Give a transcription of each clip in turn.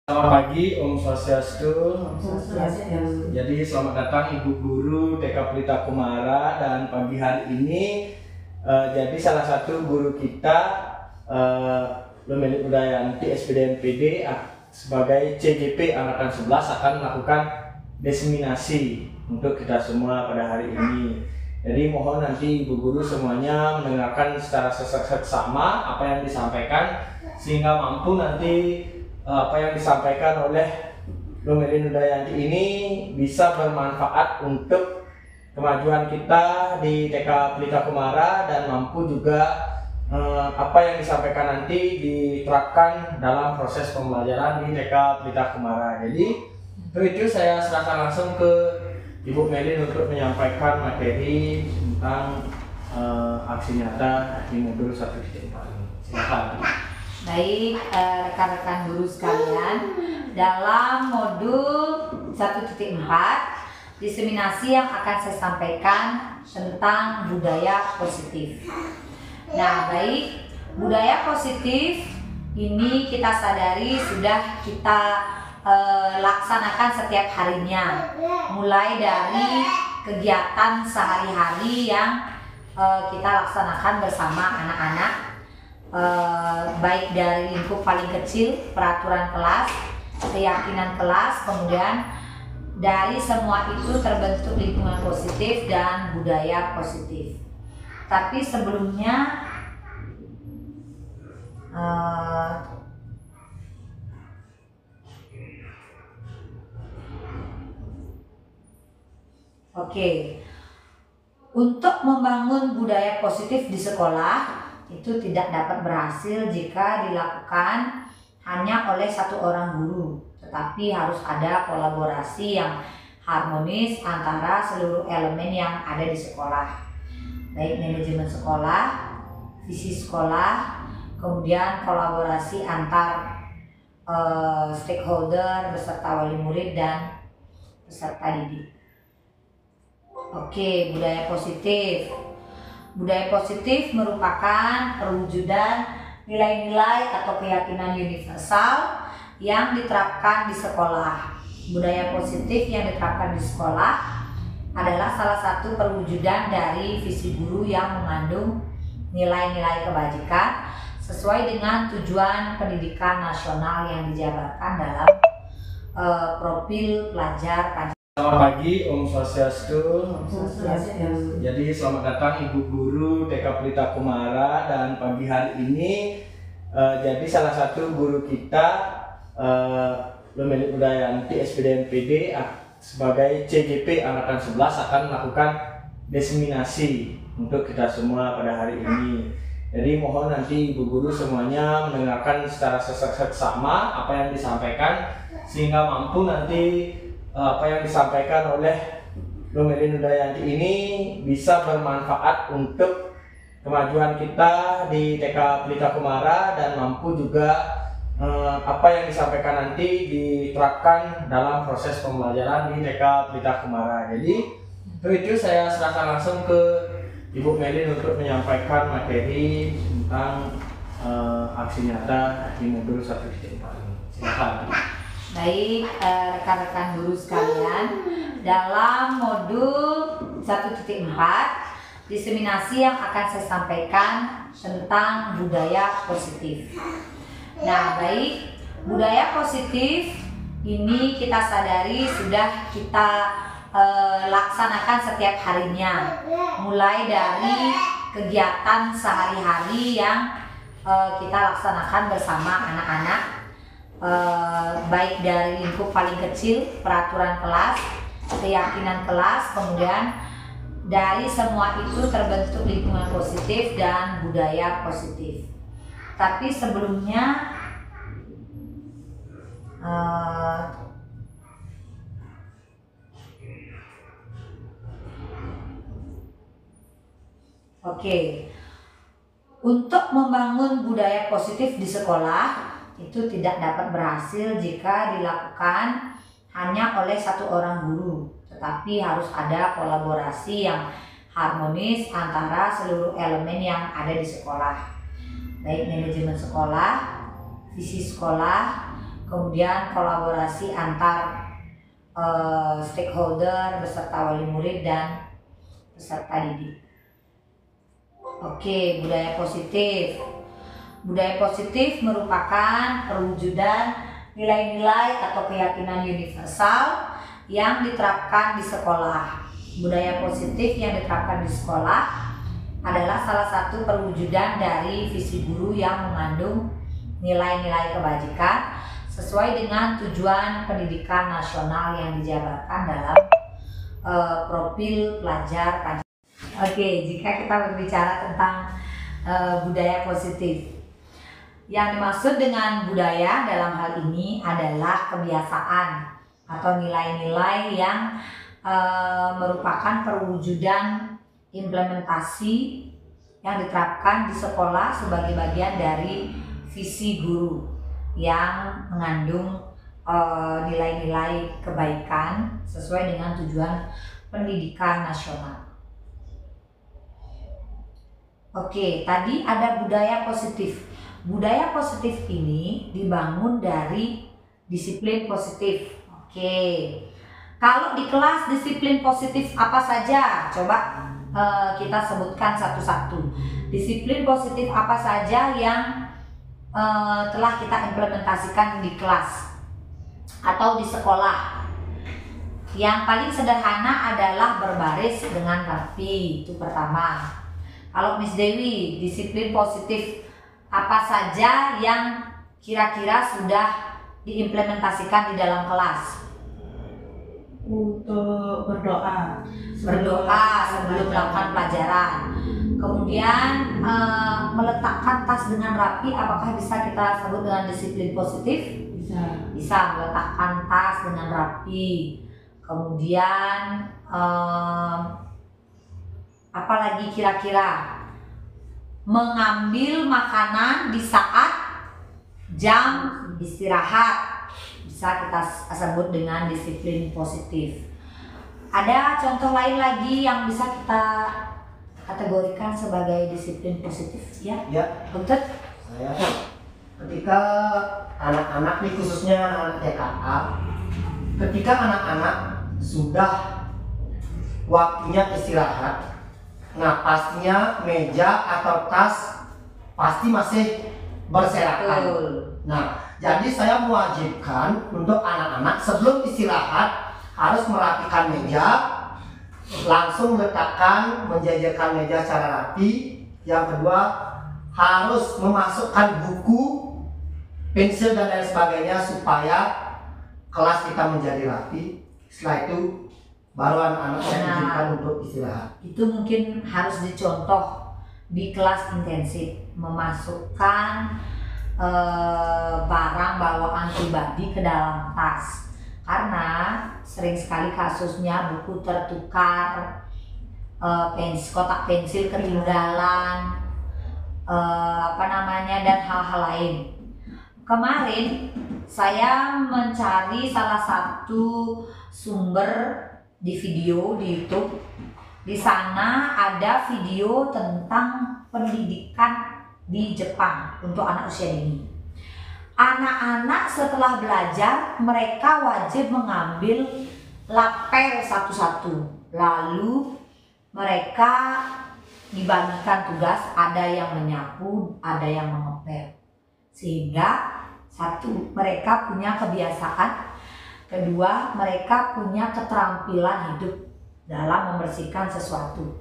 Selamat pagi, Om Swastiastu. Jadi selamat datang Ibu Guru TK Pelita Kumara, dan pagi hari ini jadi salah satu guru kita Lumelik Udayanti SPDMPD sebagai CGP Angkatan 11 akan melakukan diseminasi untuk kita semua pada hari ini. Jadi mohon nanti Ibu Guru semuanya mendengarkan secara seksama apa yang disampaikan, sehingga mampu nanti apa yang disampaikan oleh Lumelik Udayanti ini bisa bermanfaat untuk kemajuan kita di TK Pelita Kumara, dan mampu juga apa yang disampaikan nanti diterapkan dalam proses pembelajaran di TK Pelita Kumara. Jadi untuk itu saya serahkan langsung ke Ibu Melin untuk menyampaikan materi tentang aksi nyata di modul 1.4 ini. Silakan. Baik, rekan-rekan guru sekalian, dalam modul 1.4 diseminasi yang akan saya sampaikan tentang budaya positif. Nah, baik, budaya positif ini kita sadari sudah kita laksanakan setiap harinya, mulai dari kegiatan sehari-hari yang kita laksanakan bersama anak-anak, baik dari lingkup paling kecil, peraturan kelas, keyakinan kelas, kemudian dari semua itu terbentuk lingkungan positif dan budaya positif. Tapi sebelumnya untuk membangun budaya positif di sekolah itu tidak dapat berhasil jika dilakukan hanya oleh satu orang guru, tetapi harus ada kolaborasi yang harmonis antara seluruh elemen yang ada di sekolah, baik manajemen sekolah, visi sekolah, kemudian kolaborasi antar stakeholder beserta wali murid dan peserta didik. Budaya positif. Budaya positif merupakan perwujudan nilai-nilai atau keyakinan universal yang diterapkan di sekolah. Budaya positif yang diterapkan di sekolah adalah salah satu perwujudan dari visi guru yang mengandung nilai-nilai kebajikan sesuai dengan tujuan pendidikan nasional yang dijabarkan dalam profil pelajar Pancasila. Selamat pagi, Om Swastiastu. Jadi selamat datang Ibu Guru TK Pelita Kumara, dan pagi hari ini jadi salah satu guru kita Lumelik Udayanti SPDMPD sebagai CGP Angkatan 11 akan melakukan diseminasi untuk kita semua pada hari ini. Jadi mohon nanti Ibu Guru semuanya mendengarkan secara seksama apa yang disampaikan, sehingga mampu nanti apa yang disampaikan oleh Lumelik Udayanti ini bisa bermanfaat untuk kemajuan kita di TK Pelita Kumara, dan mampu juga apa yang disampaikan nanti diterapkan dalam proses pembelajaran di TK Pelita Kumara. Jadi untuk itu saya serahkan langsung ke Ibu Melin untuk menyampaikan materi tentang aksi nyata di modul 1.4 ini. Silakan. Baik, rekan-rekan guru sekalian, dalam modul 1.4 diseminasi yang akan saya sampaikan tentang budaya positif. Nah, baik, budaya positif ini kita sadari sudah kita laksanakan setiap harinya, mulai dari kegiatan sehari-hari yang kita laksanakan bersama anak-anak, baik dari lingkup paling kecil, peraturan kelas, keyakinan kelas, kemudian dari semua itu terbentuk lingkungan positif dan budaya positif. Tapi sebelumnya untuk membangun budaya positif di sekolah itu tidak dapat berhasil jika dilakukan hanya oleh satu orang guru, tetapi harus ada kolaborasi yang harmonis antara seluruh elemen yang ada di sekolah, baik manajemen sekolah, visi sekolah, kemudian kolaborasi antar stakeholder beserta wali murid dan peserta didik. Oke, budaya positif. Budaya positif merupakan perwujudan nilai-nilai atau keyakinan universal yang diterapkan di sekolah. Budaya positif yang diterapkan di sekolah adalah salah satu perwujudan dari visi guru yang mengandung nilai-nilai kebajikan sesuai dengan tujuan pendidikan nasional yang dijabarkan dalam profil pelajar Pancasila. Oke, jika kita berbicara tentang budaya positif, yang dimaksud dengan budaya dalam hal ini adalah kebiasaan atau nilai-nilai yang merupakan perwujudan implementasi yang diterapkan di sekolah sebagai bagian dari visi guru yang mengandung nilai-nilai kebaikan sesuai dengan tujuan pendidikan nasional. Oke, tadi ada budaya positif. Budaya positif ini dibangun dari disiplin positif. Oke, kalau di kelas disiplin positif apa saja? Coba kita sebutkan satu-satu. Disiplin positif apa saja yang telah kita implementasikan di kelas atau di sekolah. Yang paling sederhana adalah berbaris dengan rapi, itu pertama. Kalau Miss Dewi, disiplin positif apa saja yang kira-kira sudah diimplementasikan di dalam kelas? Untuk berdoa sebelum melakukan pelajaran. Kemudian meletakkan tas dengan rapi, apakah bisa kita sebut dengan disiplin positif? Bisa meletakkan tas dengan rapi. Kemudian apalagi kira-kira? Mengambil makanan di saat jam istirahat, bisa kita sebut dengan disiplin positif. Ada contoh lain lagi yang bisa kita kategorikan sebagai disiplin positif, ya? Ya, Betul. saya ketika anak-anak nih, khususnya anak TKA, ketika anak-anak sudah waktunya istirahat, nah pastinya meja atau tas pasti masih berserakan. Nah, jadi saya mewajibkan untuk anak-anak sebelum istirahat harus merapikan meja, langsung letakkan, menjajarkan meja secara rapi. Yang kedua, harus memasukkan buku, pensil dan lain sebagainya supaya kelas kita menjadi rapi. Setelah itu baru anak-anak saya izinkan untuk istirahat. Itu mungkin harus dicontoh di kelas intensif, memasukkan barang bawaan pribadi ke dalam tas, karena sering sekali kasusnya buku tertukar, kotak pensil ketinggalan, dan hal-hal lain. Kemarin saya mencari salah satu sumber di video di YouTube. Di sana ada video tentang pendidikan di Jepang untuk anak usia dini. Anak-anak setelah belajar, mereka wajib mengambil lapel satu-satu. Lalu mereka dibagikan tugas, ada yang menyapu, ada yang mengepel. Sehingga satu, mereka punya kebiasaan. Kedua, mereka punya keterampilan hidup dalam membersihkan sesuatu.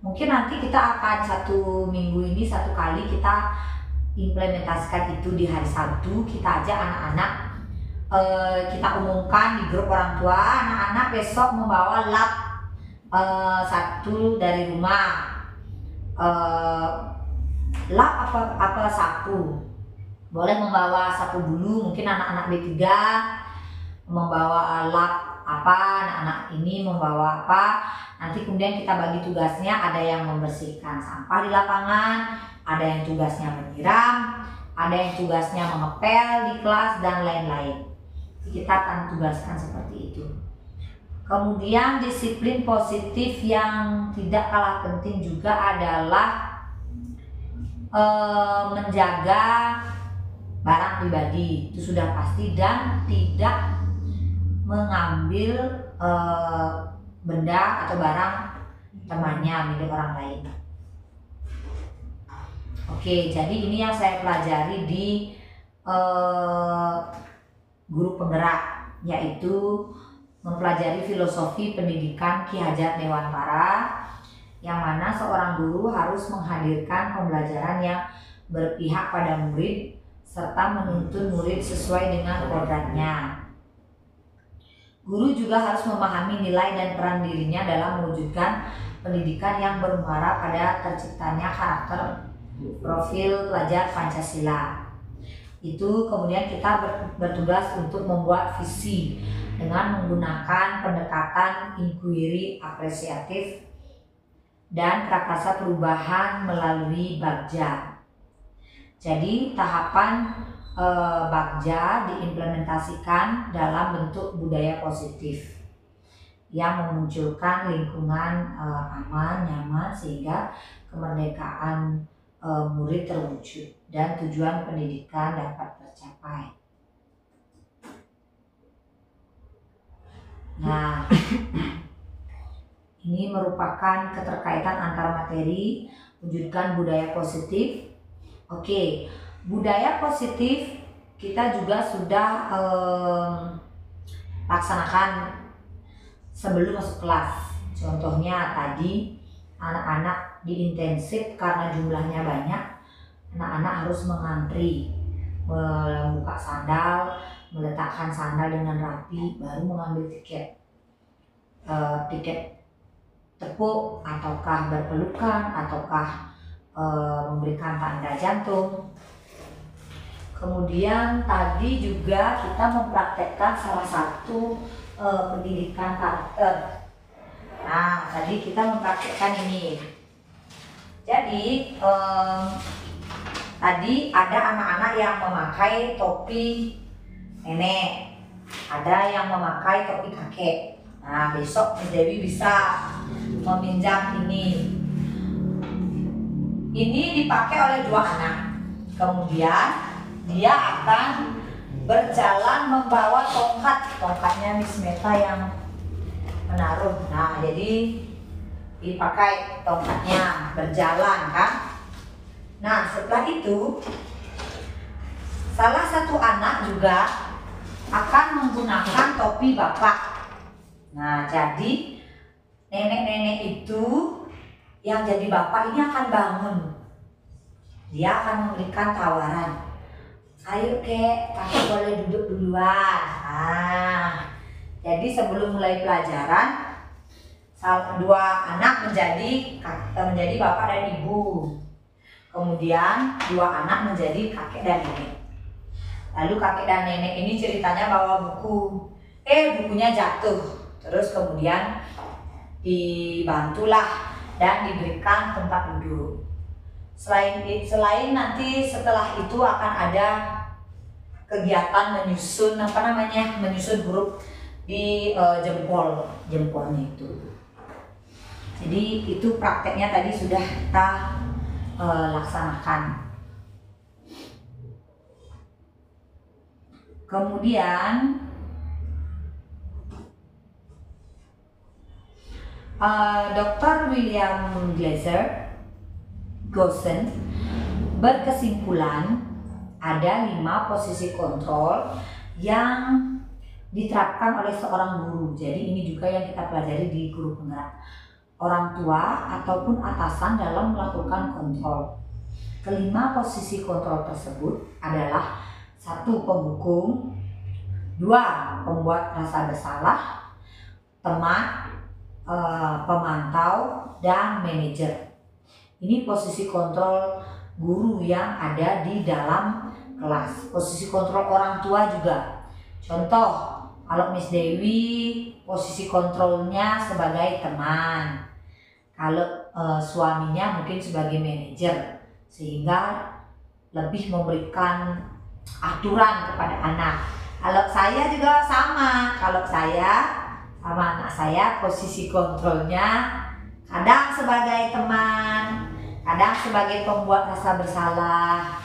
Mungkin nanti kita akan satu minggu ini satu kali kita implementasikan itu di hari Sabtu. Kita ajak anak-anak, kita umumkan di grup orang tua, anak-anak besok membawa lap satu dari rumah. Lap apa sapu. Boleh membawa sapu bulu, mungkin anak-anak B3 membawa lap apa, anak-anak ini membawa apa. Nanti kemudian kita bagi tugasnya, ada yang membersihkan sampah di lapangan, ada yang tugasnya menyiram, ada yang tugasnya mengepel di kelas, dan lain-lain. Kita akan tugaskan seperti itu. Kemudian disiplin positif yang tidak kalah penting juga adalah menjaga barang pribadi, itu sudah pasti, dan tidak mengambil benda atau barang temannya milik orang lain. Oke, jadi ini yang saya pelajari di guru penggerak, yaitu mempelajari filosofi pendidikan Ki Hajar Dewantara, yang mana seorang guru harus menghadirkan pembelajaran yang berpihak pada murid serta menuntun murid sesuai dengan kodratnya. Guru juga harus memahami nilai dan peran dirinya dalam mewujudkan pendidikan yang bermuara pada terciptanya karakter profil pelajar Pancasila. Itu kemudian kita bertugas untuk membuat visi dengan menggunakan pendekatan inquiry apresiatif dan prakarsa perubahan melalui Bagja. Jadi tahapan Bagja diimplementasikan dalam bentuk budaya positif yang memunculkan lingkungan aman, nyaman, sehingga kemerdekaan murid terwujud dan tujuan pendidikan dapat tercapai. Nah, ini merupakan keterkaitan antara materi wujudkan budaya positif. Oke, budaya positif kita juga sudah laksanakan sebelum masuk kelas. Contohnya tadi anak-anak di intensif karena jumlahnya banyak, anak-anak harus mengantri, membuka sandal, meletakkan sandal dengan rapi, baru mengambil tiket. Tiket tepuk, ataukah berpelukan, ataukah memberikan tanda jantung. Kemudian tadi juga kita mempraktekkan salah satu pendidikan karakter. Nah, tadi kita mempraktekkan ini. Jadi tadi ada anak-anak yang memakai topi nenek, ada yang memakai topi kakek. Nah, besok Miss Dewi bisa meminjam ini. Ini dipakai oleh 2 anak. Kemudian dia akan berjalan membawa tongkat. Tongkatnya Miss Meta yang menaruh. Nah, jadi dipakai tongkatnya, berjalan kan. Nah, setelah itu salah satu anak juga akan menggunakan topi bapak. Nah, jadi nenek-nenek itu yang jadi bapak ini akan bangun. Dia akan memberikan tawaran. Ayo kek, kakek boleh duduk duluan. Nah, jadi sebelum mulai pelajaran, 2 anak menjadi bapak dan ibu. Kemudian 2 anak menjadi kakek dan nenek. Lalu kakek dan nenek ini ceritanya bawa buku. Bukunya jatuh. Terus kemudian dibantulah dan diberikan tempat duduk. Selain nanti setelah itu akan ada kegiatan menyusun huruf di jempolnya itu. Jadi itu prakteknya tadi sudah kita laksanakan. Kemudian Dr. William Gosen berkesimpulan ada 5 posisi kontrol yang diterapkan oleh seorang guru. Jadi ini juga yang kita pelajari di guru penggerak. Orang tua ataupun atasan dalam melakukan kontrol. Kelima posisi kontrol tersebut adalah 1. Penghukum, 2. Pembuat rasa bersalah, teman, pemantau, dan manajer. Ini posisi kontrol guru yang ada di dalam kelas. Posisi kontrol orang tua juga. Contoh, kalau Miss Dewi posisi kontrolnya sebagai teman. Kalau suaminya mungkin sebagai manajer, sehingga lebih memberikan aturan kepada anak. Kalau saya juga sama. Kalau saya sama anak saya posisi kontrolnya kadang sebagai teman, kadang sebagai pembuat rasa bersalah.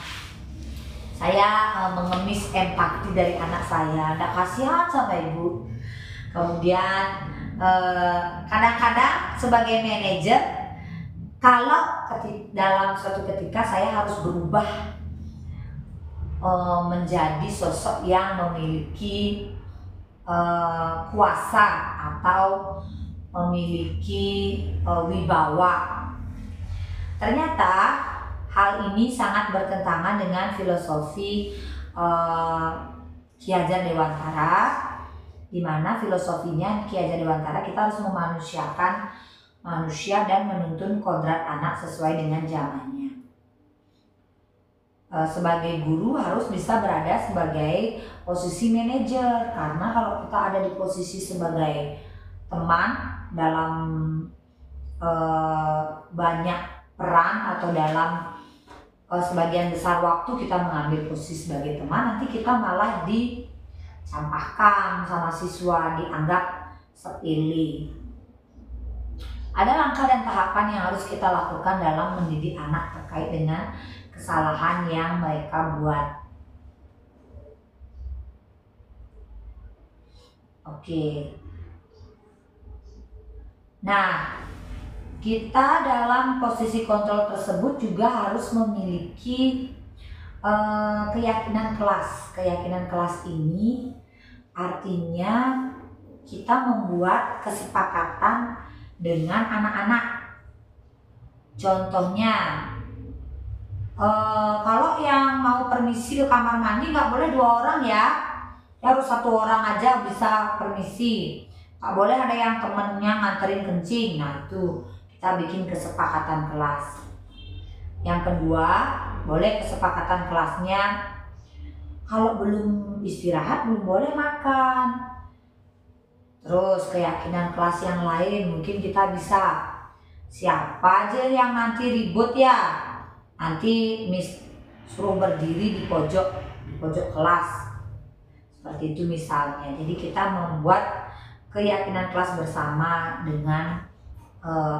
Saya saya mengemis empati dari anak saya, nggak kasihan sama ibu. Kemudian kadang-kadang sebagai manajer, kalau dalam suatu ketika saya harus berubah menjadi sosok yang memiliki kuasa atau memiliki wibawa. Ternyata hal ini sangat bertentangan dengan filosofi Ki Hajar Dewantara, di mana filosofinya Ki Hajar Dewantara kita harus memanusiakan manusia dan menuntun kodrat anak sesuai dengan zamannya. Sebagai guru harus bisa berada sebagai posisi manajer, karena kalau kita ada di posisi sebagai teman dalam banyak peran atau dalam sebagian besar waktu kita mengambil posisi sebagai teman, nanti kita malah dicampakkan sama siswa, dianggap sepele. Ada langkah dan tahapan yang harus kita lakukan dalam mendidik anak terkait dengan kesalahan yang mereka buat. Oke. Nah, kita dalam posisi kontrol tersebut juga harus memiliki keyakinan kelas. Keyakinan kelas ini artinya kita membuat kesepakatan dengan anak-anak. Contohnya, kalau yang mau permisi ke kamar mandi nggak boleh 2 orang ya, harus 1 orang aja bisa permisi. Nggak boleh ada yang temennya nganterin kencing. Nah itu kita bikin kesepakatan kelas. Yang kedua, boleh kesepakatan kelasnya kalau belum istirahat belum boleh makan. Terus keyakinan kelas yang lain mungkin kita bisa, siapa aja yang nanti ribut ya, nanti Miss suruh berdiri di pojok kelas. Seperti itu misalnya. Jadi kita membuat keyakinan kelas bersama dengan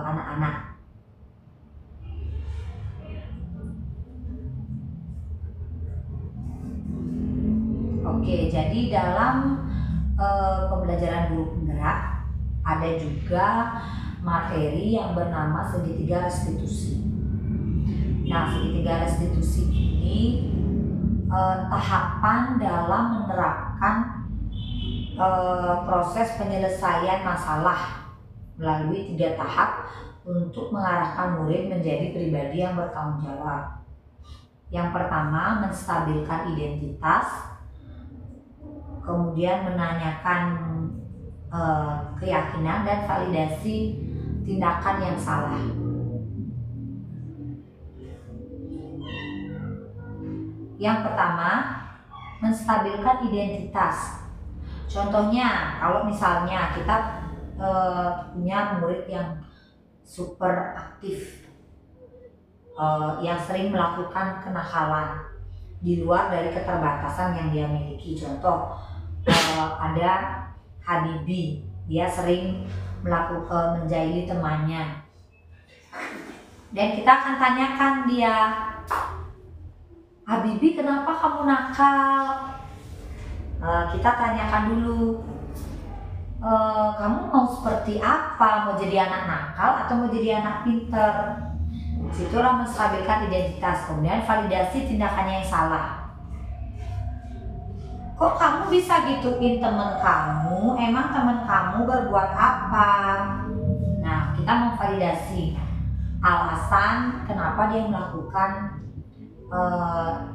anak-anak. Oke, jadi dalam pembelajaran guru penggerak ada juga materi yang bernama segitiga restitusi. Nah, segitiga restitusi ini tahapan dalam menerapkan proses penyelesaian masalah melalui 3 tahap untuk mengarahkan murid menjadi pribadi yang bertanggung jawab. Yang pertama, menstabilkan identitas, kemudian menanyakan keyakinan dan validasi tindakan yang salah. Yang pertama, menstabilkan identitas. Contohnya, kalau misalnya kita punya murid yang super aktif, yang sering melakukan kenakalan di luar dari keterbatasan yang dia miliki. Contoh, ada Habibi, dia sering melakukan menjahili temannya, dan kita akan tanyakan dia, Habibi, kenapa kamu nakal? Kita tanyakan dulu, kamu mau seperti apa? Mau jadi anak nakal atau mau jadi anak pinter? Situlah menstabilkan identitas. Kemudian validasi tindakannya yang salah. Kok kamu bisa gituin teman kamu? Emang teman kamu berbuat apa? Nah, kita memvalidasi alasan kenapa dia melakukan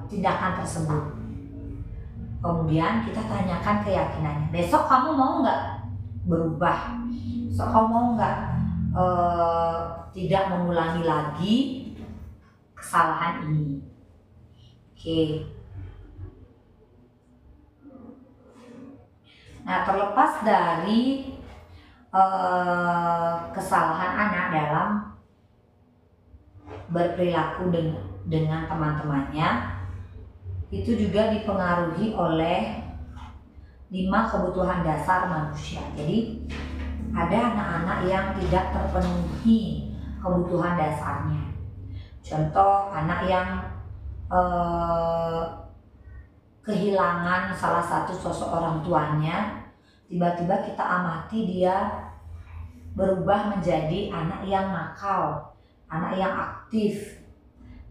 tindakan tersebut. Kemudian kita tanyakan keyakinannya. Besok kamu mau nggak berubah? Besok kamu mau nggak tidak mengulangi lagi kesalahan ini? Oke. Nah, terlepas dari kesalahan anak dalam berperilaku dengan teman-temannya, itu juga dipengaruhi oleh 5 kebutuhan dasar manusia. Jadi ada anak-anak yang tidak terpenuhi kebutuhan dasarnya. Contoh, anak yang kehilangan salah satu sosok orang tuanya, tiba-tiba kita amati dia berubah menjadi anak yang nakal, anak yang aktif.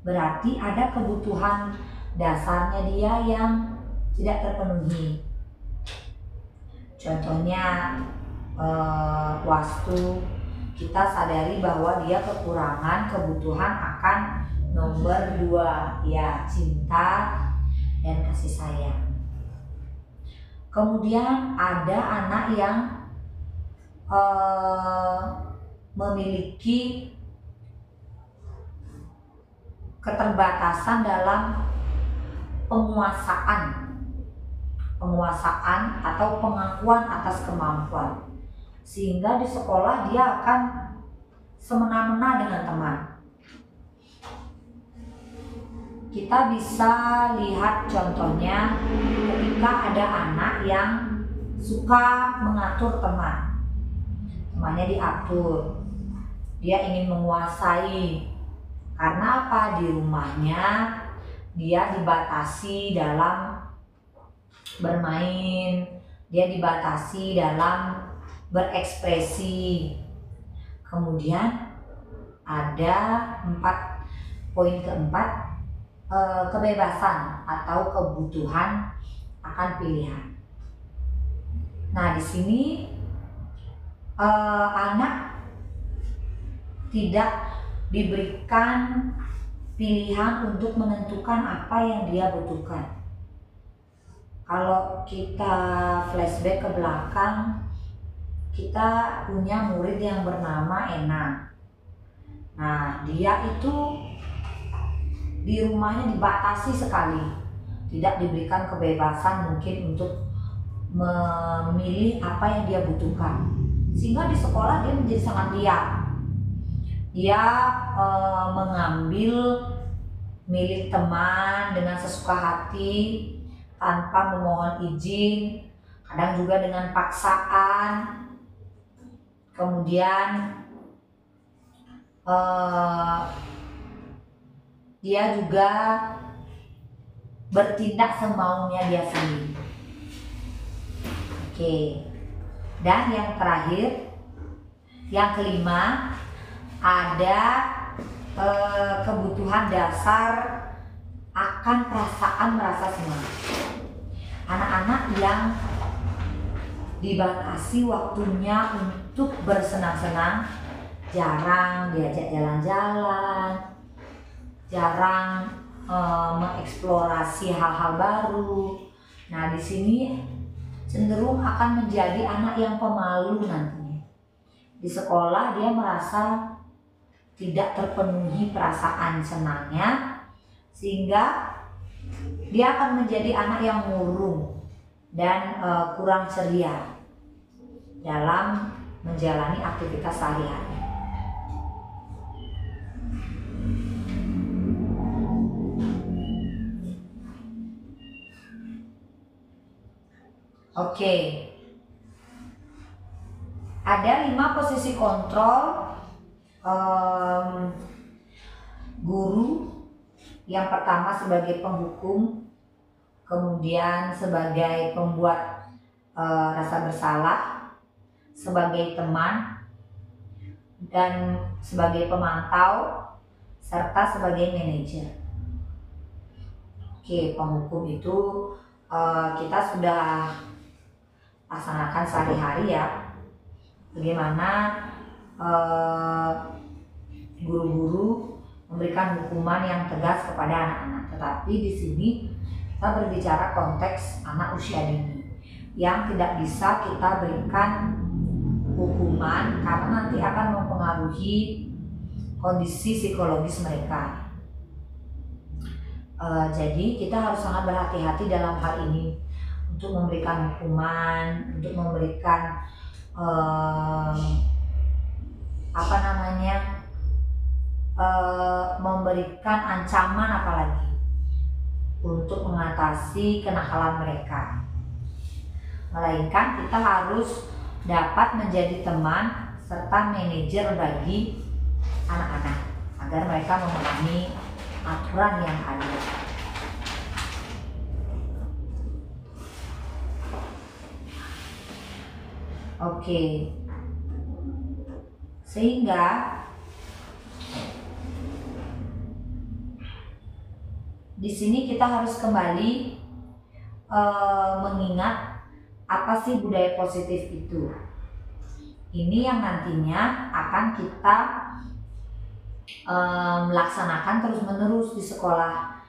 Berarti ada kebutuhan dasarnya dia yang tidak terpenuhi. Contohnya wastu, kita sadari bahwa dia kekurangan kebutuhan akan nomor 2, ya cinta dan kasih sayang. Kemudian ada anak yang memiliki keterbatasan dalam penguasaan atau pengakuan atas kemampuan, sehingga di sekolah dia akan semena-mena dengan teman. Kita bisa lihat contohnya ketika ada anak yang suka mengatur temannya diatur, dia ingin menguasai. Karena apa? Di rumahnya dia dibatasi dalam bermain, dia dibatasi dalam berekspresi. Kemudian ada poin keempat, kebebasan atau kebutuhan akan pilihan. Nah, di sini anak tidak diberikan pilihan untuk menentukan apa yang dia butuhkan. Kalau kita flashback ke belakang, kita punya murid yang bernama Ena. Nah, dia itu di rumahnya dibatasi sekali, tidak diberikan kebebasan mungkin untuk memilih apa yang dia butuhkan, sehingga di sekolah dia menjadi sangat liar. Dia mengambil milik teman dengan sesuka hati tanpa memohon izin, kadang juga dengan paksaan. Kemudian dia juga bertindak semaunya dia sendiri. Oke. Dan yang terakhir, yang kelima, ada kebutuhan dasar akan perasaan merasa senang. Anak-anak yang dibatasi waktunya untuk bersenang-senang, jarang diajak jalan-jalan, jarang mengeksplorasi hal-hal baru. Nah, di sini cenderung akan menjadi anak yang pemalu nantinya. Di sekolah dia merasa tidak terpenuhi perasaan senangnya, sehingga dia akan menjadi anak yang murung dan kurang ceria dalam menjalani aktivitas sehari-hari. Oke. Ada 5 posisi kontrol guru. Yang pertama sebagai penghukum, kemudian sebagai pembuat rasa bersalah, sebagai teman, dan sebagai pemantau, serta sebagai manajer. Oke, penghukum itu kita sudah laksanakan sehari-hari ya, bagaimana guru-guru memberikan hukuman yang tegas kepada anak-anak. Tetapi di sini kita berbicara konteks anak usia dini yang tidak bisa kita berikan hukuman karena nanti akan mempengaruhi kondisi psikologis mereka. Jadi kita harus sangat berhati-hati dalam hal ini untuk memberikan hukuman, untuk memberikan memberikan ancaman apalagi untuk mengatasi kenakalan mereka. Melainkan kita harus dapat menjadi teman serta manajer bagi anak-anak agar mereka memahami aturan yang ada. Oke. Sehingga di sini kita harus kembali mengingat apa sih budaya positif itu. Ini yang nantinya akan kita melaksanakan terus-menerus di sekolah,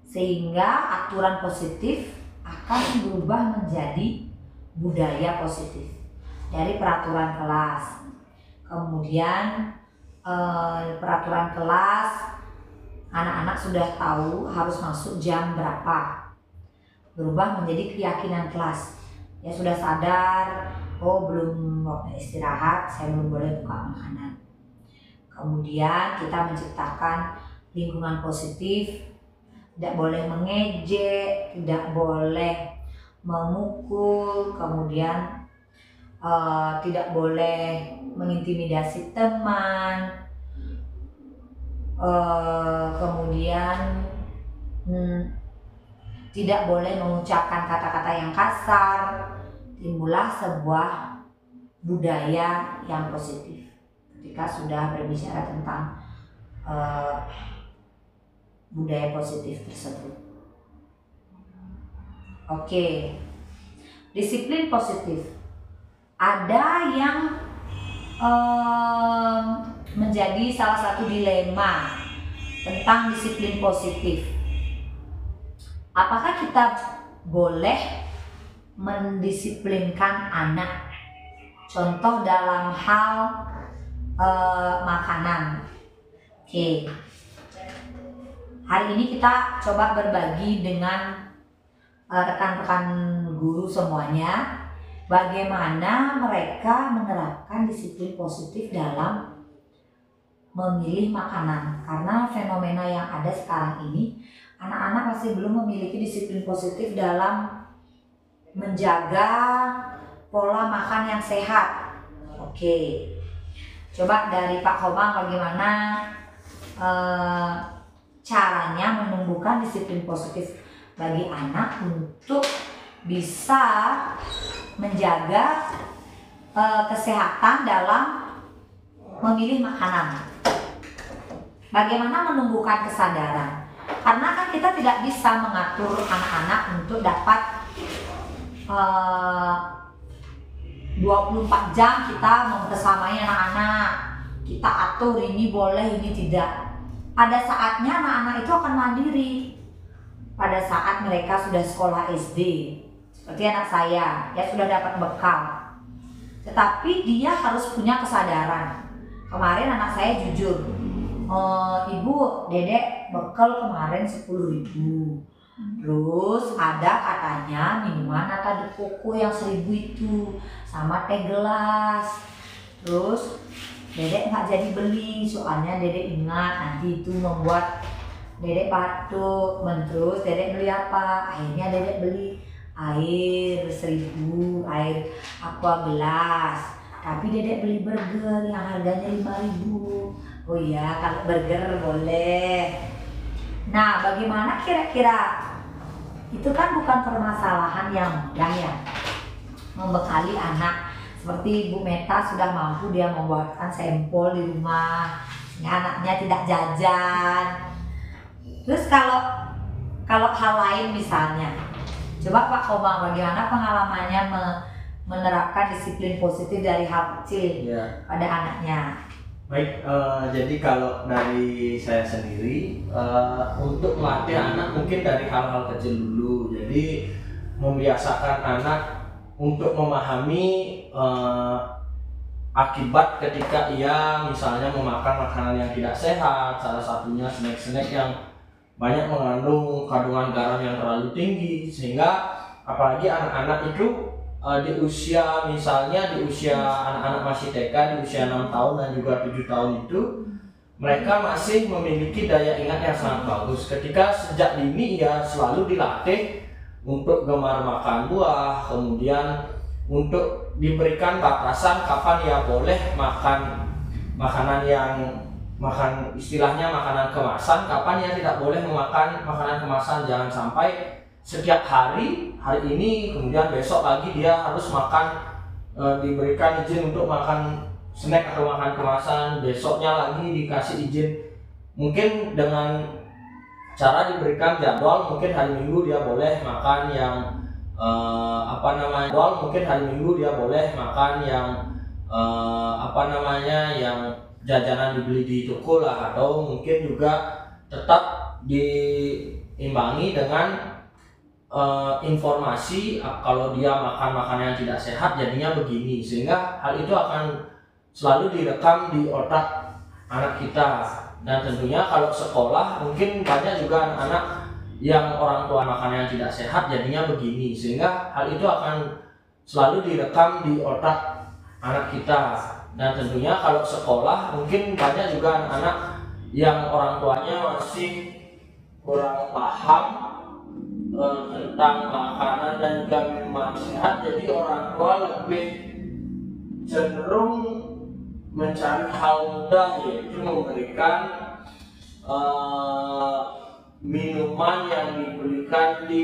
sehingga aturan positif akan berubah menjadi budaya positif dari peraturan kelas. Kemudian peraturan kelas, anak-anak sudah tahu harus masuk jam berapa, berubah menjadi keyakinan kelas. Ya sudah sadar, oh belum waktu istirahat, saya belum boleh buka makanan. Kemudian kita menciptakan lingkungan positif, tidak boleh mengejek, tidak boleh memukul, kemudian tidak boleh mengintimidasi teman, kemudian tidak boleh mengucapkan kata-kata yang kasar. Timbullah sebuah budaya yang positif ketika sudah berbicara tentang budaya positif tersebut. Oke, disiplin positif. Ada yang menjadi salah satu dilema tentang disiplin positif. Apakah kita boleh mendisiplinkan anak? Contoh dalam hal makanan. Oke. Hari ini kita coba berbagi dengan rekan-rekan guru semuanya, bagaimana mereka menerapkan disiplin positif dalam memilih makanan. Karena fenomena yang ada sekarang ini, anak-anak masih belum memiliki disiplin positif dalam menjaga pola makan yang sehat. Oke, coba dari Pak Komang bagaimana caranya menumbuhkan disiplin positif bagi anak untuk bisa menjaga kesehatan dalam memilih makanan. Bagaimana menumbuhkan kesadaran? Karena kan kita tidak bisa mengatur anak-anak untuk dapat 24 jam kita membersamai anak-anak, kita atur ini boleh, ini tidak. Pada saatnya anak-anak itu akan mandiri. Pada saat mereka sudah sekolah SD, seperti anak saya, ya sudah dapat bekal. Tetapi dia harus punya kesadaran. Kemarin anak saya jujur, Ibu, Dedek bekal kemarin 10.000. Terus ada katanya minuman nata de coco yang 1.000 itu, sama teh gelas. Terus Dedek nggak jadi beli, soalnya Dedek ingat nanti itu membuat Dedek batuk. Terus Dedek beli apa? Akhirnya Dedek beli air 1.000, air aqua gelas. Tapi Dedek beli burger yang harganya 5.000. Oh iya, kalau burger boleh. Nah, bagaimana kira-kira? Itu kan bukan permasalahan yang mudah ya, membekali anak. Seperti Bu Meta sudah mampu dia membuatkan sampel di rumah, sehingga anaknya tidak jajan. Terus kalau hal lain misalnya, coba Pak Komang bagaimana pengalamannya menerapkan disiplin positif dari hal kecil pada anaknya? Baik, jadi kalau dari saya sendiri untuk melatih anak mungkin dari hal-hal kecil dulu. Jadi membiasakan anak untuk memahami akibat ketika ia misalnya memakan makanan yang tidak sehat, salah satunya snack-snack yang banyak mengandung kandungan garam yang terlalu tinggi, sehingga apalagi anak-anak itu di usia misalnya di usia anak-anak masih TK di usia 6 tahun dan juga 7 tahun itu mereka masih memiliki daya ingat yang sangat bagus. Ketika sejak dini ia selalu dilatih untuk gemar makan buah, kemudian untuk diberikan batasan kapan ia boleh makan makanan istilahnya makanan kemasan, kapan ia tidak boleh memakan makanan kemasan. Jangan sampai setiap hari ini kemudian besok lagi dia harus makan diberikan izin untuk makan snack atau makan kemasan, besoknya lagi dikasih izin. Mungkin dengan cara diberikan jadwal, mungkin hari Minggu dia boleh makan yang mungkin hari Minggu dia boleh makan yang yang jajanan dibeli di toko lah, atau mungkin juga tetap diimbangi dengan informasi kalau dia makan makanan yang tidak sehat jadinya begini, sehingga hal itu akan selalu direkam di otak anak kita. Dan tentunya kalau sekolah mungkin banyak juga anak-anak yang orang tua makan yang tidak sehat jadinya begini, sehingga hal itu akan selalu direkam di otak anak kita. Dan tentunya kalau sekolah mungkin banyak juga anak-anak yang orang tuanya masih kurang paham tentang makanan dan juga minuman sehat, jadi orang tua lebih cenderung mencari hal mudah, yaitu memberikan minuman yang diberikan di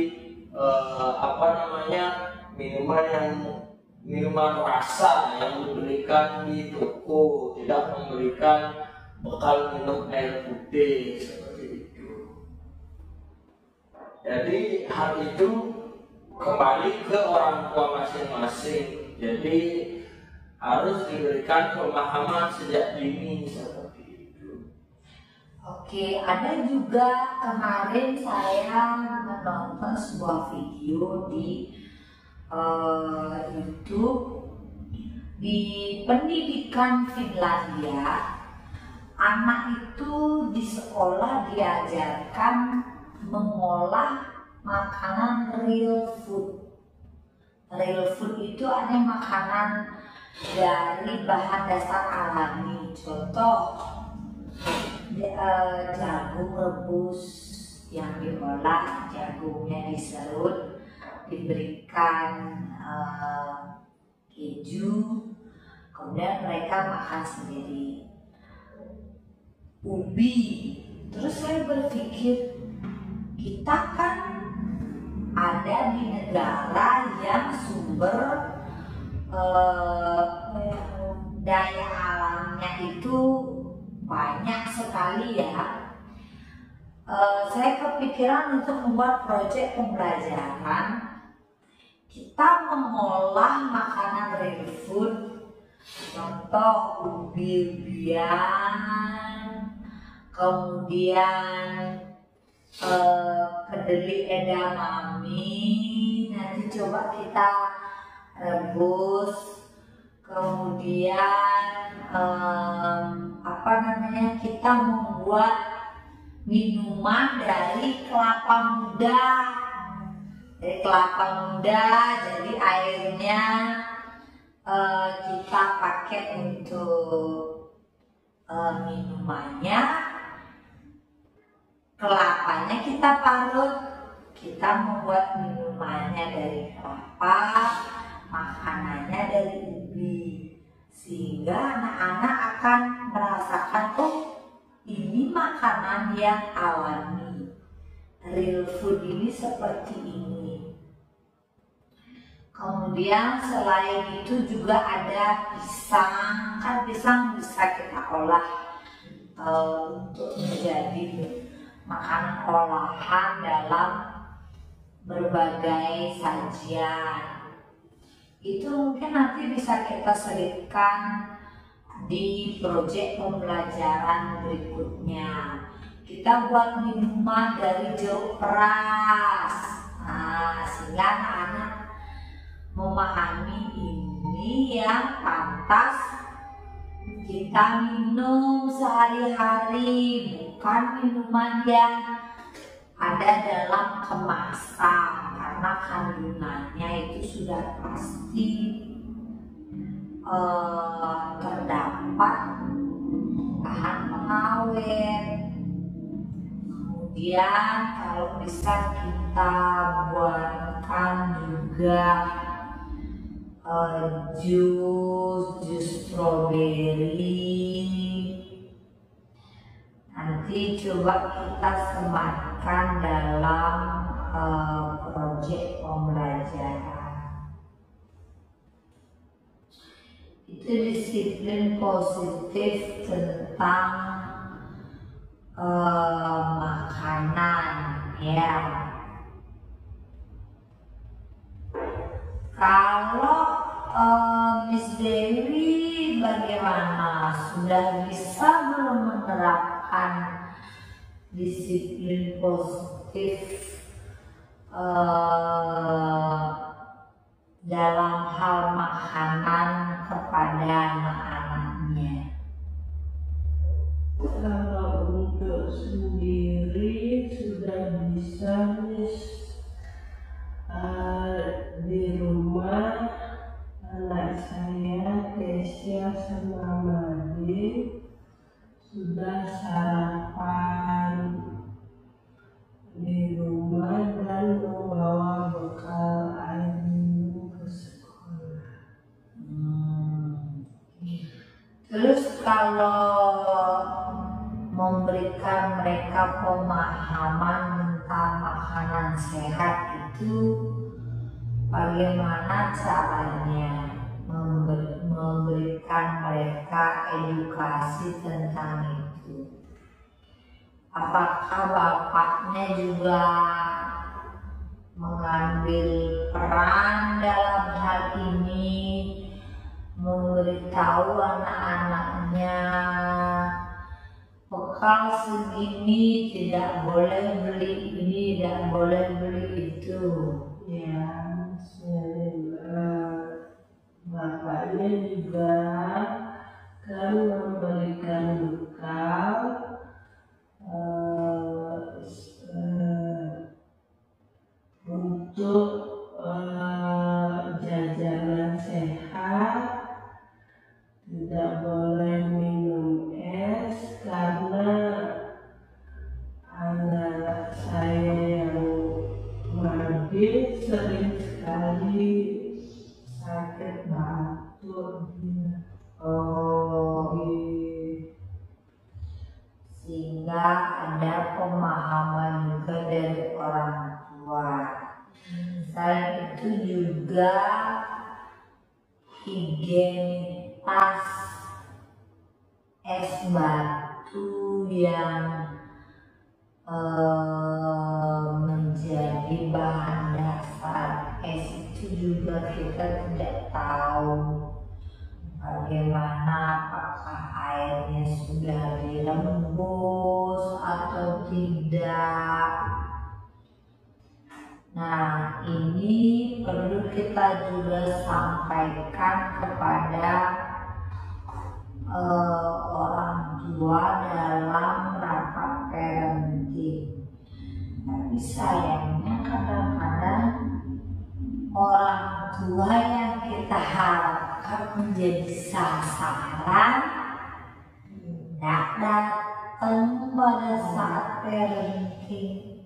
minuman rasa yang diberikan di toko, tidak memberikan bekal minum air putih seperti itu. Jadi hal itu kembali ke orang tua masing-masing. Jadi harus diberikan pemahaman sejak dini seperti itu. Oke, ada juga kemarin saya menonton sebuah video di YouTube di pendidikan Finlandia. Anak itu di sekolah diajarkan mengolah makanan real food. Real food itu ada makanan dari bahan dasar alami. Contoh jagung rebus yang diolah, jagungnya diserut, diberikan keju, kemudian mereka makan sendiri. Ubi, terus saya berpikir kita kan ada di negara yang sumber daya alamnya itu banyak sekali ya. Saya kepikiran untuk membuat proyek pembelajaran. Kita mengolah makanan real food, contoh ubi-ubian, kemudian kedelai edamame, nanti coba kita rebus, kemudian kita membuat minuman dari kelapa muda. Jadi airnya kita pakai untuk minumannya, kelapanya kita parut, kita membuat minumannya dari kelapa, makanannya dari ubi, sehingga anak-anak akan merasakan, oh ini makanan yang alami, real food ini seperti ini. Kemudian selain itu juga ada pisang, kan pisang bisa kita olah untuk menjadi makanan olahan dalam berbagai sajian. Itu mungkin nanti bisa kita selipkan di proyek pembelajaran berikutnya. Kita buat minuman dari jeruk peras, sehingga anak-anak memahami ini yang pantas kita minum sehari-hari, bukan minuman yang ada dalam kemasan, karena kandungannya itu sudah pasti terdapat bahan pengawet. Kemudian kalau bisa kita buatkan juga jus strawberry. Nanti coba kita sematkan dalam proyek pembelajaran. disiplin positif tentang makanan ya. Kalau Miss Dewi bagaimana? Sudah bisa belum menerapkan disiplin positif dalam hal makanan kepada anak-anaknya? Kalau untuk sendiri sudah bisa, Miss. Di rumah anak saya Kesia sama Madi sudah sarapan di rumah dan membawa bekal air minum ke sekolah. Terus kalau memberikan mereka pemahaman tentang makanan sehat itu bagaimana caranya memberikan mereka edukasi tentang itu? Apakah bapaknya juga mengambil peran dalam hal ini, memberitahu anak-anaknya bekal segini tidak boleh beli ini, tidak boleh beli itu? Ya, bapaknya juga kan memberikan bekal untuk jajanan sehat, tidak boleh minum es karena anak saya yang Madi sering sekali sakit batuk dia. Sehingga ada pemahaman juga dari orang tua. Selain itu juga higienitas es batu yang menjadi bahan dasar es itu juga kita tidak tahu bagaimana, apakah airnya sudah dirembus atau tidak. Nah, ini perlu kita juga sampaikan kepada orang tua dalam rapat parenting. Tapi sayangnya kadang-kadang orang tua yang kita harapkan menjadi sasaran tidak datang pada saat parenting.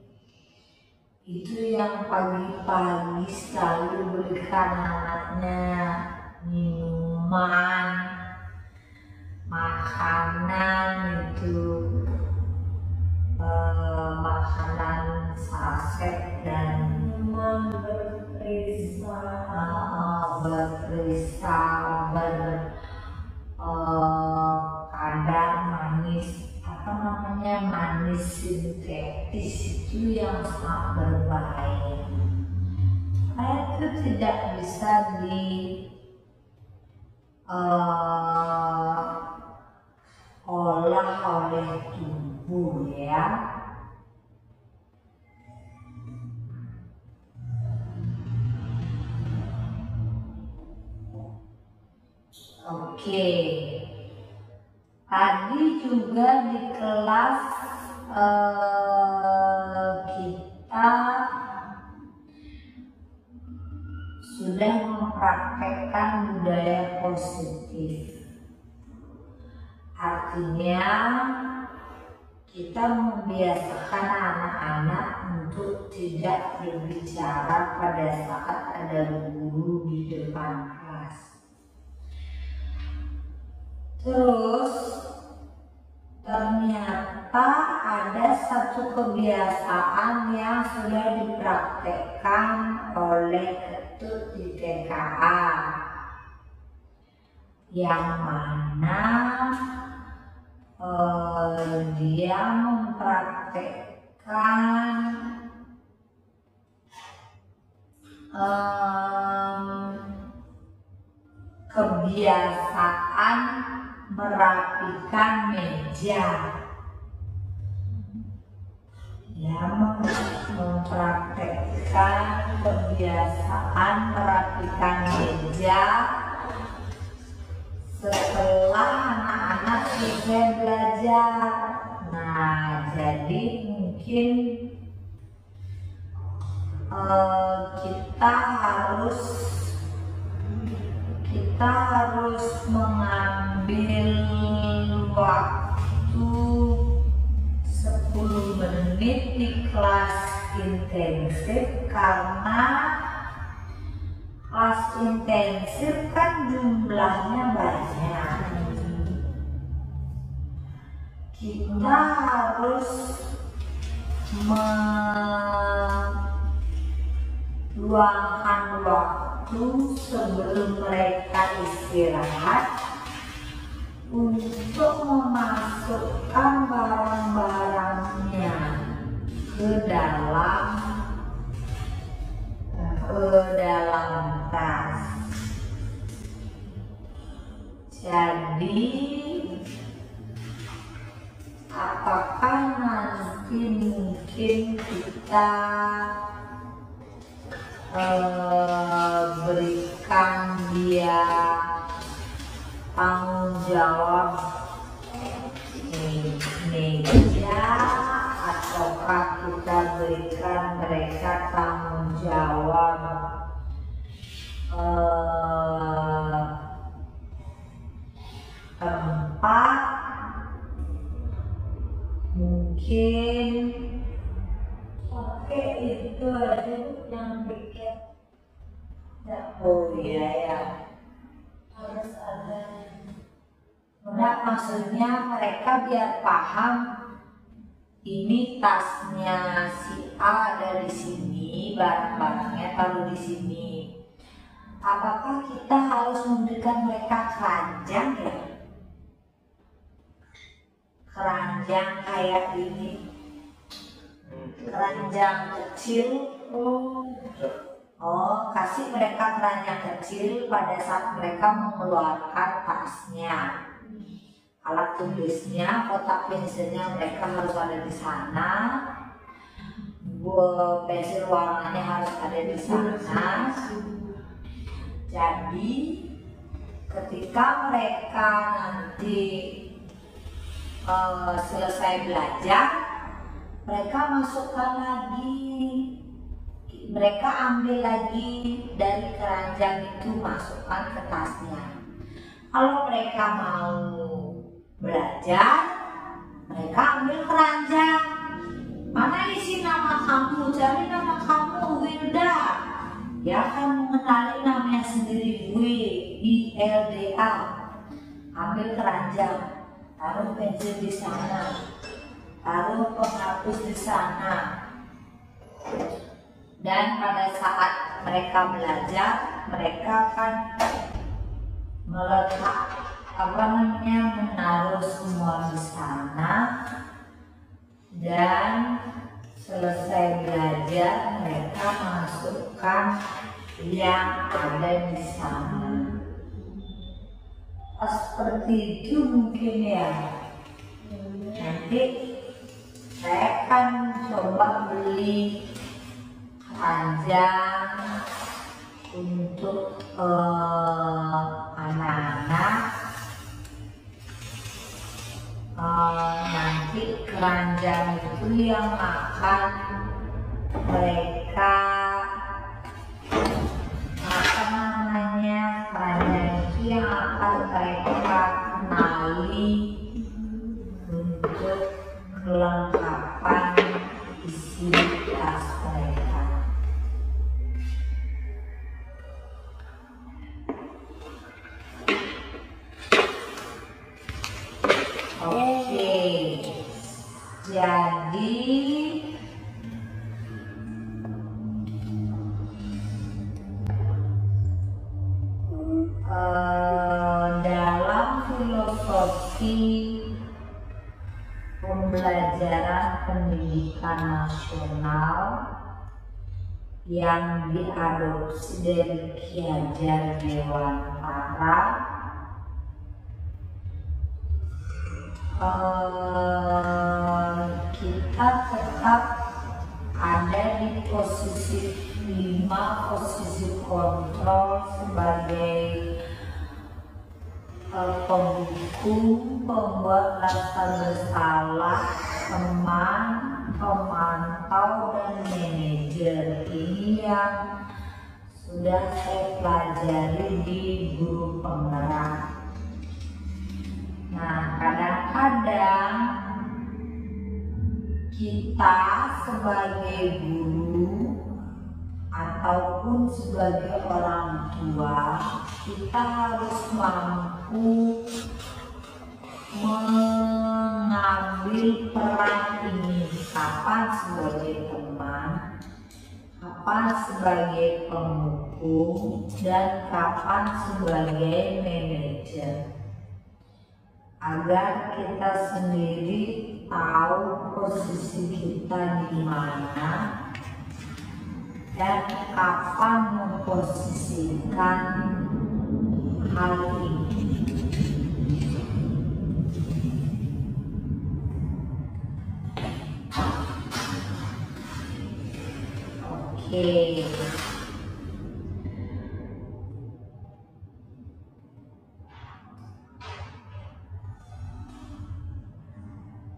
Itu yang pagi-pagi selalu berikan anaknya minuman, makanan itu makanan saset dan kadar manis, manis sintetis itu yang sangat berbahaya. Itu tidak bisa olah oleh tubuh ya. Oke. Tadi juga di kelas kita sudah mempraktekkan budaya positif. Artinya kita membiasakan anak-anak untuk tidak berbicara pada saat ada guru di depan kelas. Terus ternyata ada satu kebiasaan yang sudah dipraktekkan oleh Ketut di TKA. yang mana dia mempraktekkan kebiasaan merapikan meja. Dia mempraktekkan kebiasaan merapikan meja setelah anak-anak selesai belajar. Nah, jadi mungkin kita harus mengambil waktu 10 menit di kelas intensif, karena kelas intensif kan jumlahnya banyak. Kita harus meluangkan waktu sebelum mereka istirahat untuk memasukkan barang-barangnya ke dalam tas. Jadi apakah nanti mungkin kita berikan dia tanggung jawab meja, ataukah kita berikan mereka tanggung jawab tempat? Mungkin oke, itu aja yang bikin. Oh iya ya, harus ada. Nah, maksudnya mereka biar paham ini tasnya si A ada di sini, barang-barangnya taruh di sini. Apakah kita harus memberikan mereka keranjang ya? Keranjang kayak ini, keranjang kecil. Oh, kasih mereka keranjang kecil pada saat mereka mengeluarkan tasnya. Alat tulisnya, kotak pensilnya mereka harus ada di sana. Pensil warnanya harus ada di sana. Jadi ketika mereka nanti selesai belajar, mereka masukkan lagi, mereka ambil lagi dari keranjang itu, masukkan ke tasnya. Kalau mereka mau belajar, mereka ambil keranjang. Mana isi nama kamu? Cari nama kamu, Wilda. Dia akan mengenali namanya sendiri, W-I-L-D-A. Ambil keranjang, taruh pensil di sana, taruh penghapus di sana. Dan pada saat mereka belajar, mereka akan meletak menaruh semua di sana, dan selesai belajar mereka masukkan yang ada di sana. Seperti itu mungkin ya. Nanti saya akan coba beli keranjang untuk anak-anak. Nanti keranjang itu yang akan mereka keranjang itu yang akan mereka kenali untuk kelengkapan isi tas mereka. Oke, jadi dan porsi pembelajaran pendidikan nasional yang diadopsi dari Ki Hajar Dewantara kita tetap ada di posisi 5, posisi kontrol sebagai pembuku, pembuat rasa bersalah, teman, pemantau, dan manajer. Ini yang sudah saya pelajari di guru penggerak. Nah, kadang-kadang kita sebagai guru ataupun sebagai orang tua, kita harus mampu mengambil peran ini, kapan sebagai teman, kapan sebagai pemukul, dan kapan sebagai manajer, agar kita sendiri tahu posisi kita di mana dan kapan memposisikan hal ini. Oke.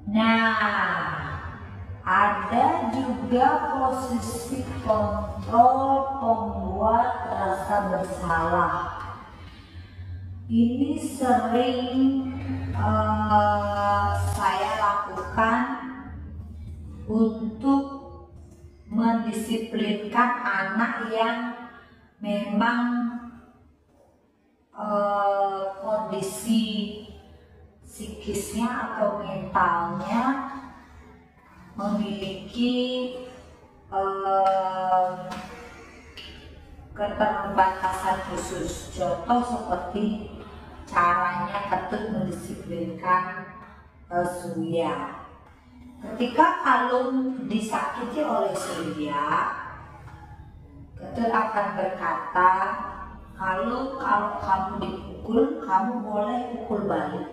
Nah, ada juga posisi kontrol pembuat rasa bersalah. Ini sering saya lakukan untuk mendisiplinkan anak yang memang kondisi psikisnya atau mentalnya memiliki keterbatasan khusus. Contoh seperti caranya Ketut mendisiplinkan Surya. Ketika Kalung disakiti oleh Surya, Ketut akan berkata, kalau kamu dipukul, kamu boleh pukul balik,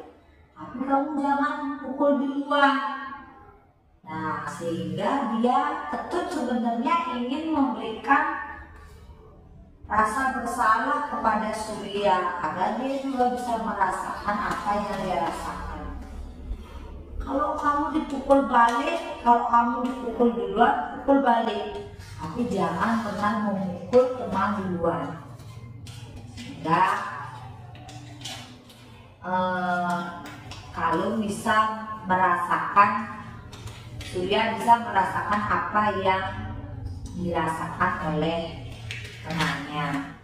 tapi kamu jangan pukul duluan. Nah, sehingga Ketut sebenarnya ingin memberikan rasa bersalah kepada Surya agar dia juga bisa merasakan apa yang dia rasakan. Kalau kamu dipukul balik, kalau kamu dipukul duluan, pukul balik, tapi jangan pernah memukul teman duluan. Sehingga Kalung bisa merasakan, Surya bisa merasakan apa yang dirasakan oleh temannya.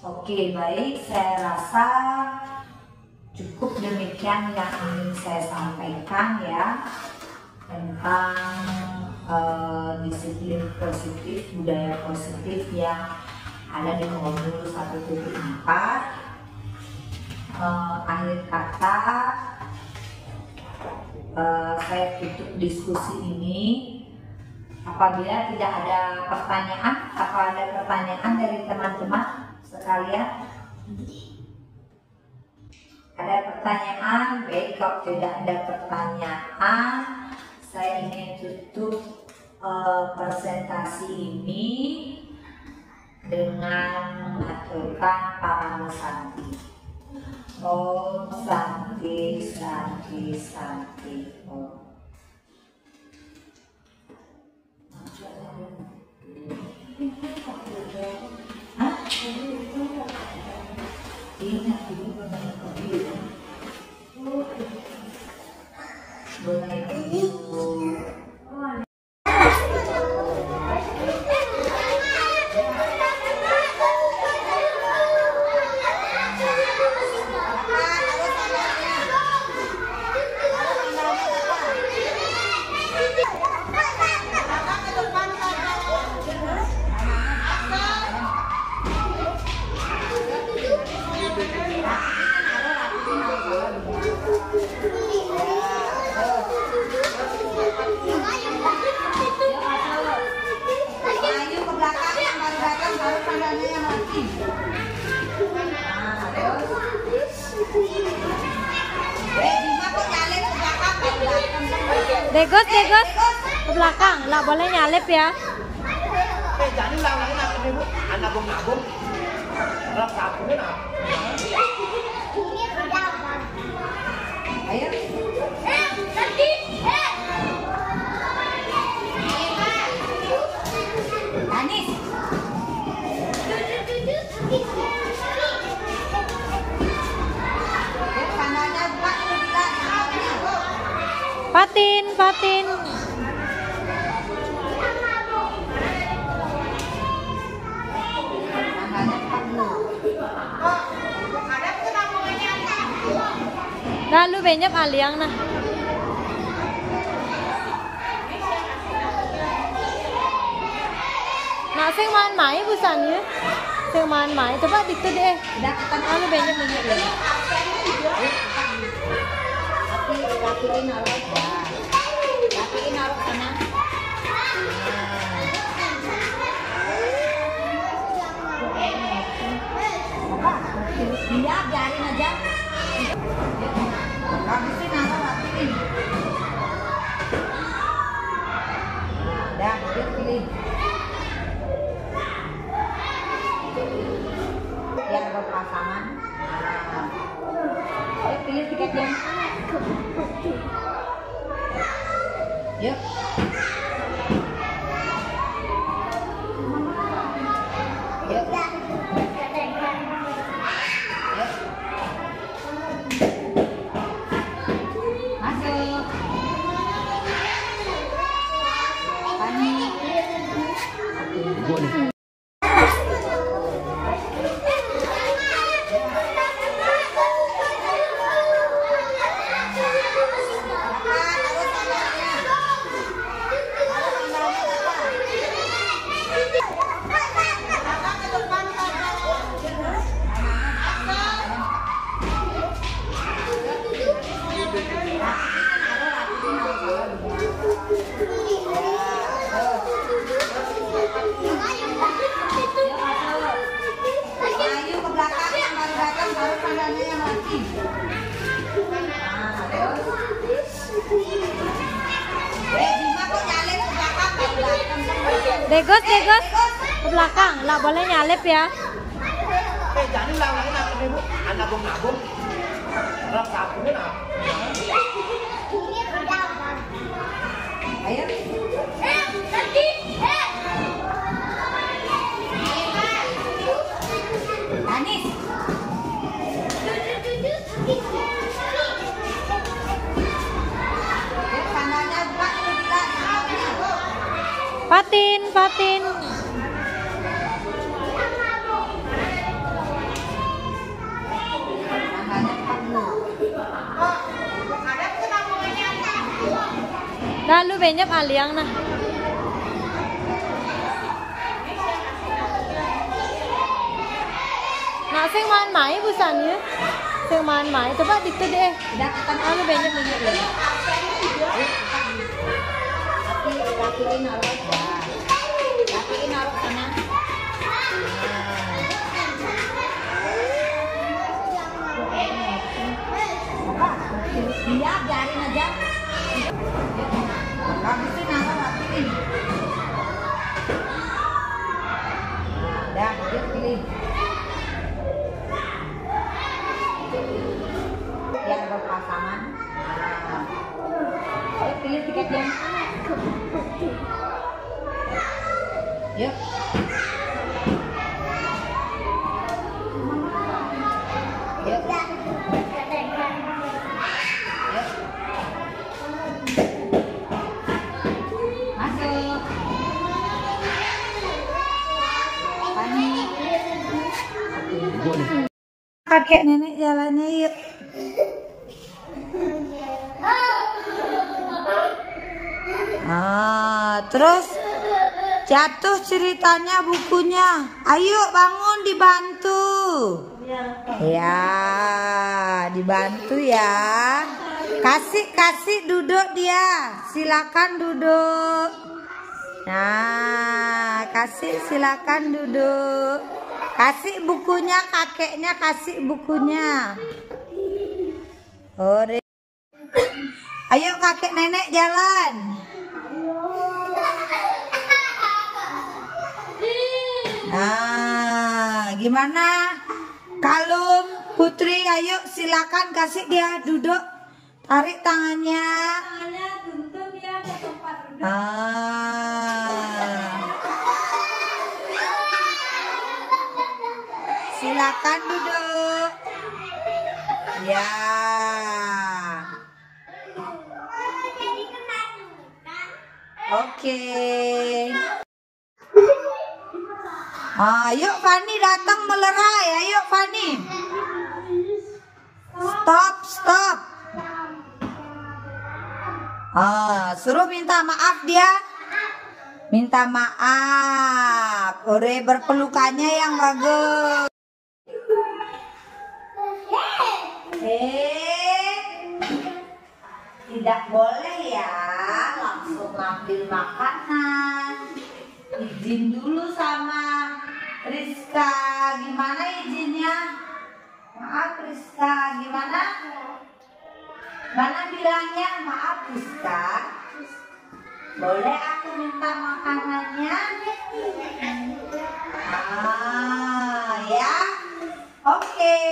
Oke, baik, saya rasa cukup demikian yang ingin saya sampaikan ya tentang disiplin positif, budaya positif yang ada di modul 1.4. Akhir kata, saya tutup diskusi ini. Apabila tidak ada pertanyaan, apa ada pertanyaan dari teman-teman sekalian? Ada pertanyaan? Baik, kalau tidak ada pertanyaan, saya ingin tutup presentasi ini dengan mengaturkan Paramo Santi. Om Santi, Santi, Santi, Om. Degos ke belakang, nggak boleh nyalip ya. Jangan ulang-ulangin aku nih, Bu. Anak nabung. Rap sabunnya nah. Ayo. Anis. Kanannya buka dulu kita. Patin. Lalu banyak aliang nah. Nah, sing main mai busannya. Sing main mai coba dikit deh. Lalu banyak deh. Kakiin naruh dah. Kakiin naruh sana. Dia biarin aja. Habisin naruh rapiin. Dah, dia pilih. Yang berpasangan. Dia pilih tiketnya. Yuk. Yuk. Masuk. Panik. Ayo ke belakang yang baru datang baru pandangnya yang lagi. Bima kok nyalip ke belakang baru datang. Degos ke belakang, nggak boleh nyalip ya. Jangan ulang-ulangin aku nih, Bu. Anak nabung. Rap sabunnya nah. Ayo. Anis. Kanannya buka dulu kita. Patin. Lalu banyak aliang nah. Nah, sing main mai busannya. Sing main mai coba dikit deh. Lalu banyak deh. Kakiin naruh dah. Kakiin naruh sana. Dia biarin aja. Habisin naruh rapiin. Dah, dia pilih. Yang berpasangan. Dia pilih tiketnya. Yuk. Yuk. Masuk. Panik. Kakek nenek jalannya yuk. Terus jatuh ceritanya bukunya. Ayo bangun dibantu. Ya, dibantu ya. Kasih duduk dia. Silakan duduk. Nah, silakan duduk. Kasih bukunya, kakeknya kasih bukunya. Ore. Ayo kakek nenek jalan. Nah, gimana? Kalung, Putri, ayo silakan kasih dia duduk. Tarik tangannya. Tangannya tuntun ya ke tempat duduk. Silakan duduk. Ya. Oke. Ayo Fani datang melerai. Ayo Fani. Stop. Suruh minta maaf dia. Minta maaf. Ore berpelukannya yang bagus. Tidak boleh ya langsung ngambil makanan. Izin dulu sama Rizka. Gimana izinnya? Maaf Rizka, gimana? Mana bilangnya? Maaf Rizka, boleh aku minta makanannya? Ya. Oke.